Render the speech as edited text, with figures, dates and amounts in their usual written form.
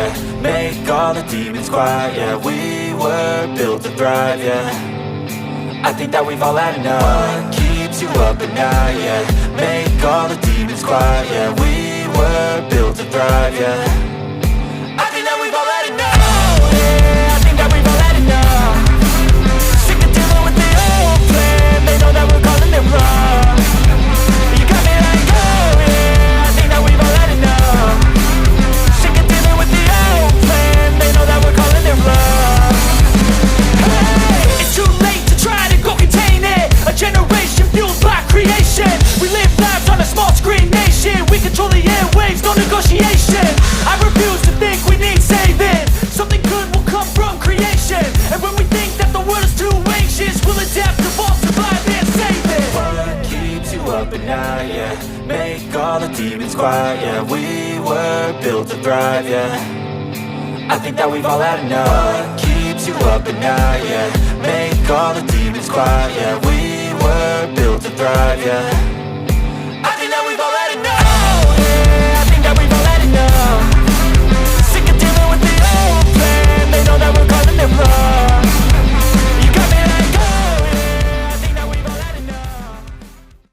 yeah. Make all the demons quiet, yeah. We were built to thrive, yeah. I think that we've all had enough. What keeps you up at night, yeah. Make all the demons quiet, yeah. We were built to thrive, yeah. I think that we've all had enough. Yeah, I think that we've all had enough. Sick of dealing with the old plan. They know that we're calling it wrong. You got me like, oh yeah, I think that we've all had enough. Sick of dealing with the old plan. They know that we're calling it wrong. Hey, it's too late to try to go contain it. A generation fueled by creation. We live lives on a small screen nation. We control the airwaves, no negotiation. I refuse to think we need saving. Something good will come from creation. And when we think that the world is too anxious, we'll adapt, evolve, survive and save it. What keeps you up at night, yeah. Make all the demons quiet, yeah. We were built to thrive, yeah. I think that we've all had enough. What keeps you up at night, yeah. Make all the demons quiet, yeah. We were built to thrive, yeah. I think that we've all had enough. Yeah, I think that we've all had enough. Sick of dealing with the old plan. They know that we're calling it wrong.